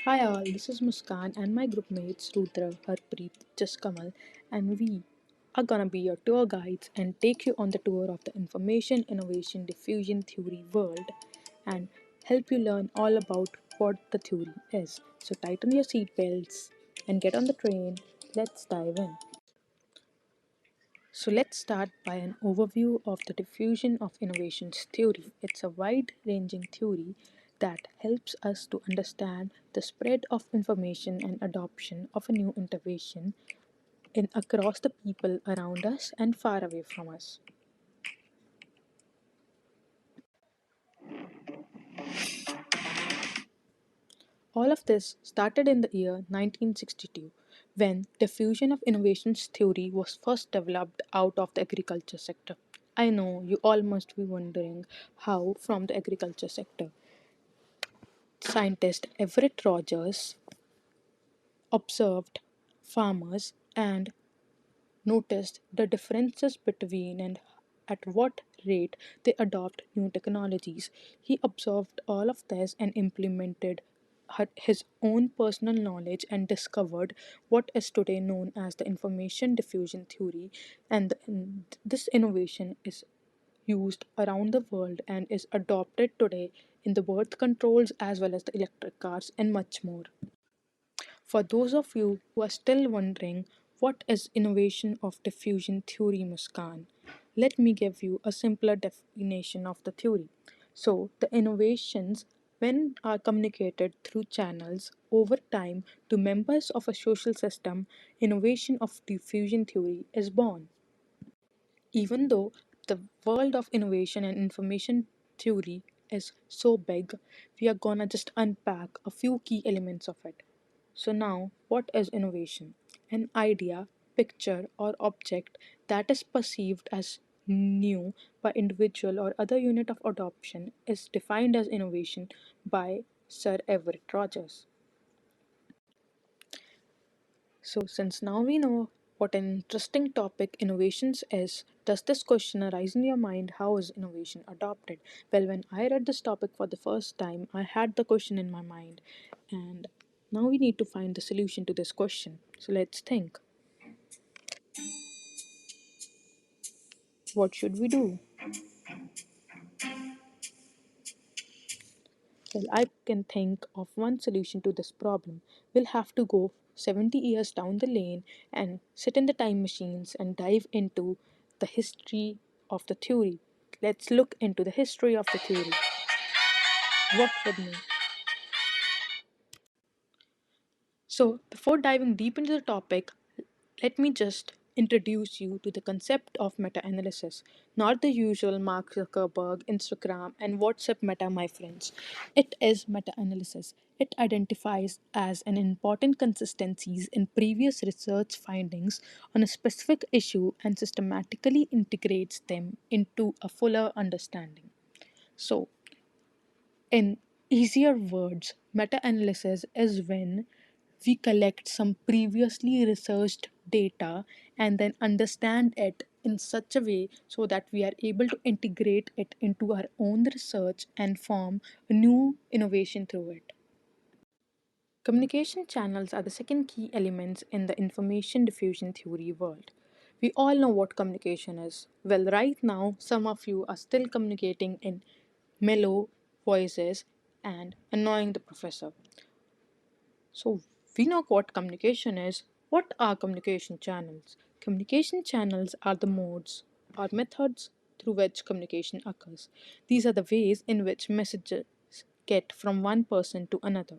Hi all, this is Muskan and my group mates Rudra, Harpreet, Jaskamal, and we are gonna be your tour guides and take you on the tour of the information, innovation, diffusion theory world and help you learn all about what the theory is. So tighten your seatbelts and get on the train. Let's dive in. So let's start by an overview of the diffusion of innovations theory. It's a wide-ranging theory that helps us to understand the spread of information and adoption of a new innovation in across the people around us and far away from us. All of this started in the year 1962 when diffusion of innovations theory was first developed out of the agriculture sector. I know you all must be wondering how from the agriculture sector. Scientist Everett Rogers observed farmers and noticed the differences between and at what rate they adopt new technologies. He observed all of this and implemented his own personal knowledge and discovered what is today known as the information diffusion theory. And this innovation is used around the world and is adopted today in the birth controls as well as the electric cars and much more. For those of you who are still wondering what is innovation of diffusion theory, Muskan, let me give you a simpler definition of the theory. So, the innovations, when are communicated through channels over time to members of a social system, innovation of diffusion theory is born. Even though the world of innovation and information theory is so big, we are gonna just unpack a few key elements of it. So, now what is innovation? An idea, picture, or object that is perceived as new by individual or other unit of adoption is defined as innovation by Sir Everett Rogers. So, since now we know what an interesting topic innovations is, does this question arise in your mind? How is innovation adopted? Well, when I read this topic for the first time, I had the question in my mind, and now we need to find the solution to this question. So, let's think, what should we do? Well, I can think of one solution to this problem. We'll have to go 70 years down the lane and sit in the time machines and dive into the history of the theory. Let's look into the history of the theory. Work with me. So, before diving deep into the topic, let me just introduce you to the concept of meta analysis, not the usual Mark Zuckerberg, Instagram, and WhatsApp meta, my friends. It is meta analysis. It identifies as an important consistencies in previous research findings on a specific issue and systematically integrates them into a fuller understanding. So, in easier words, meta analysis is when we collect some previously researched data and then understand it in such a way so that we are able to integrate it into our own research and form a new innovation through it. Communication channels are the second key elements in the information diffusion theory world. We all know what communication is. Well, right now, some of you are still communicating in mellow voices and annoying the professor. So, we know what communication is. What are communication channels? Communication channels are the modes or methods through which communication occurs. These are the ways in which messages get from one person to another.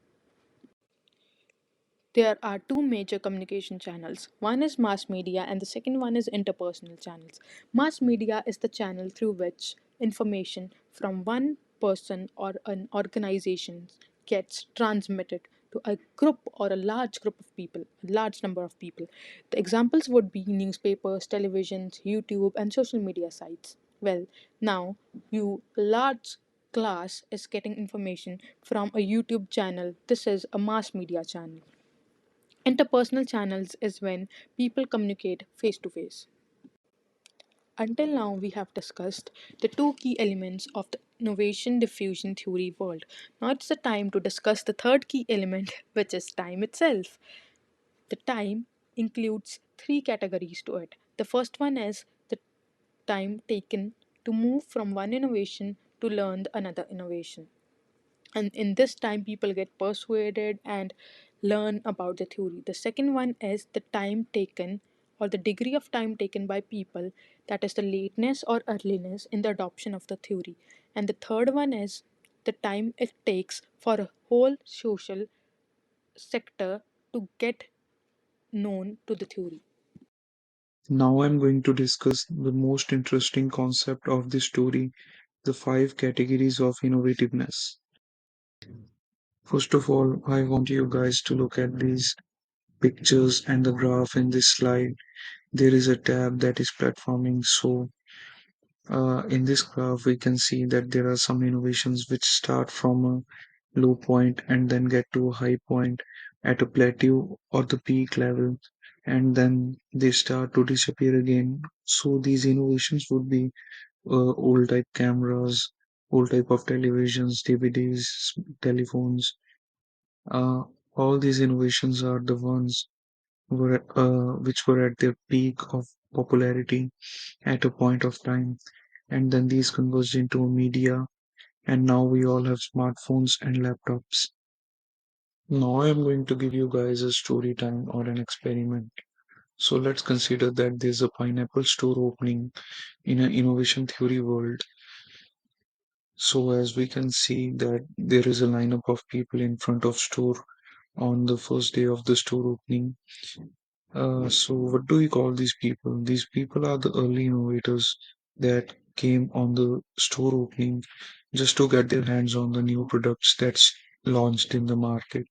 There are two major communication channels. One is mass media, and the second one is interpersonal channels. Mass media is the channel through which information from one person or an organization gets transmitted to a group or a large group of people, a large number of people. The examples would be newspapers, televisions, YouTube, and social media sites. Well, now you large class is getting information from a YouTube channel. This is a mass media channel. Interpersonal channels is when people communicate face to face. Until now, we have discussed the two key elements of the innovation diffusion theory world. Now it's the time to discuss the third key element, which is time itself. The time includes three categories to it. The first one is the time taken to move from one innovation to learn another innovation. And in this time, people get persuaded and learn about the theory. The second one is the time taken or the degree of time taken by people, that is the lateness or earliness in the adoption of the theory. And the third one is the time it takes for a whole social sector to get known to the theory. Now I'm going to discuss the most interesting concept of this story, the five categories of innovativeness. First of all, I want you guys to look at these pictures and the graph in this slide. There is a tab that is platforming. In this graph, we can see that there are some innovations which start from a low point and then get to a high point at a plateau or the peak level, and then they start to disappear again. So these innovations would be old type cameras, old type of televisions, DVDs, telephones. Uh, all these innovations are the ones which were at their peak of popularity at a point of time, and then these converged into a media, and now we all have smartphones and laptops. Now I'm going to give you guys a story time or an experiment. So let's consider that there's a pineapple store opening in an innovation theory world. So as we can see that there is a lineup of people in front of store on the first day of the store opening. So what do we call these people? These people are the early innovators that came on the store opening just to get their hands on the new products that's launched in the market.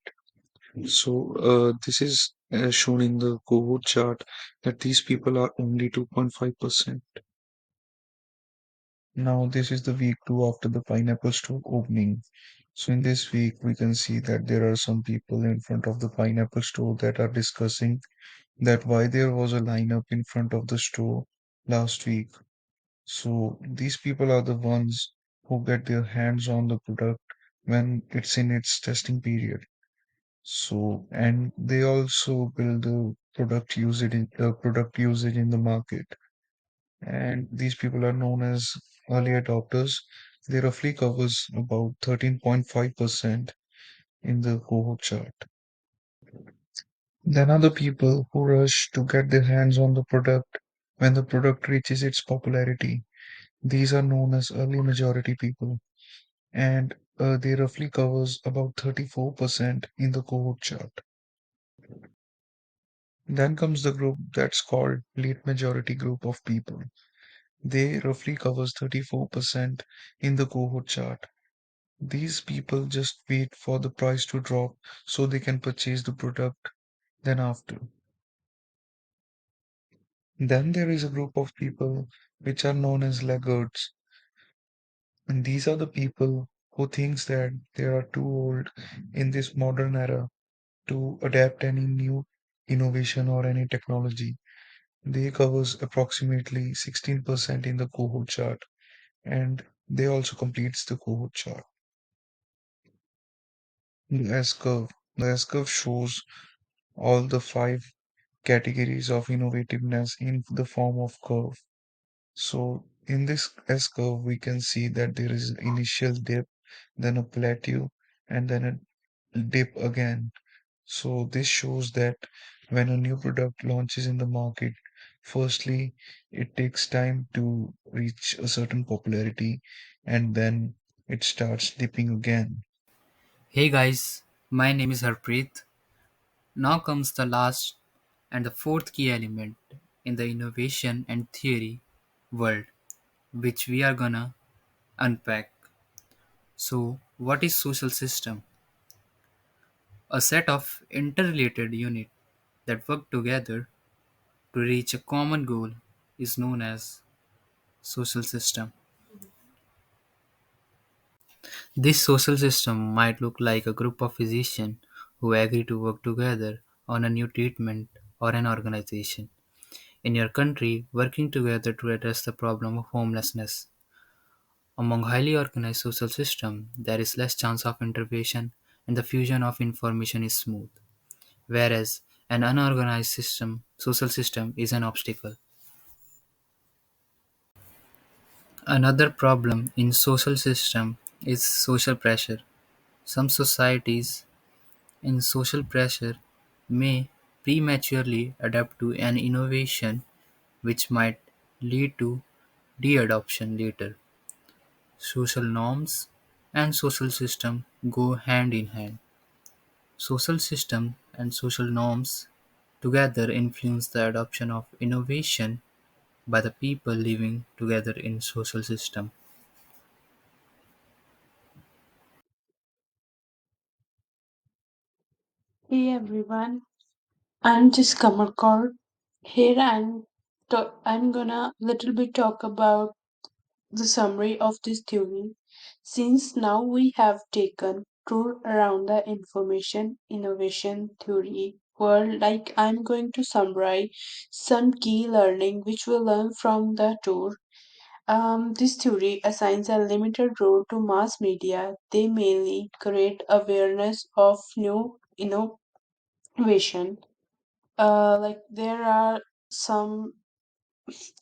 So this is shown in the cohort chart that these people are only 2.5%. Now this is the week two after the pineapple store opening. So in this week we can see that there are some people in front of the pineapple store that are discussing that why there was a lineup in front of the store last week. So these people are the ones who get their hands on the product when it's in its testing period. So and they also build the product usage in the market. And these people are known as early adopters. They roughly covers about 13.5% in the cohort chart. Then are the people who rush to get their hands on the product when the product reaches its popularity. These are known as early majority people, and they roughly covers about 34% in the cohort chart. Then comes the group that's called late majority group of people. They roughly covers 34% in the cohort chart. These people just wait for the price to drop so they can purchase the product then after. Then there is a group of people which are known as laggards. And these are the people who thinks that they are too old in this modern era to adapt any new innovation or any technology. They covers approximately 16% in the cohort chart, and they also completes the cohort chart. The S curve. The S curve shows all the five categories of innovativeness in the form of curve. So in this S curve, we can see that there is an initial dip, then a plateau, and then a dip again. So this shows that when a new product launches in the market, firstly, it takes time to reach a certain popularity, and then it starts dipping again. Hey guys, my name is Harpreet. Now comes the last and the fourth key element in the innovation and theory world, which we are gonna unpack. So, what is social system? A set of interrelated units that work together to reach a common goal is known as social system. This social system might look like a group of physicians who agree to work together on a new treatment or an organization in your country working together to address the problem of homelessness. Among highly organized social systems, there is less chance of intervention and the fusion of information is smooth, whereas an unorganized social system is an obstacle. Another problem in social system is social pressure. Some societies in social pressure may prematurely adapt to an innovation which might lead to de-adoption later. Social norms and social system go hand in hand. Social system and social norms together influence the adoption of innovation by the people living together in social system. Hey everyone, I'm Jaskamal. Here I'm gonna little bit talk about the summary of this theory. Since now we have taken tour around the information innovation theory world, like I'm going to summarize some key learning which we learn from the tour. This theory assigns a limited role to mass media. They mainly create awareness of new innovation. Like there are some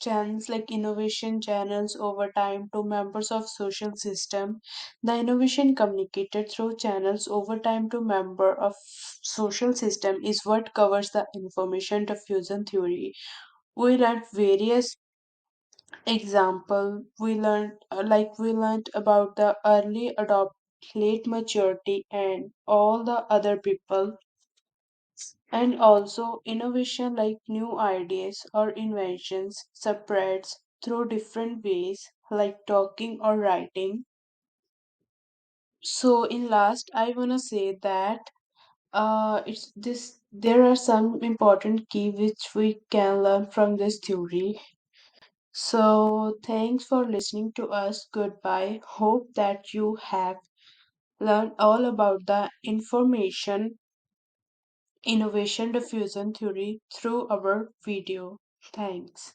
channels like innovation channels over time to members of social system. The innovation communicated through channels over time to member of social system is what covers the information diffusion theory. We learned various example. We learned about the early adopt, late maturity, and all the other people, and also innovation like new ideas or inventions spreads through different ways like talking or writing. So in last I want to say that it's this there are some important key which we can learn from this theory. So thanks for listening to us. Goodbye. Hope that you have learned all about the information innovation diffusion theory through our video. Thanks.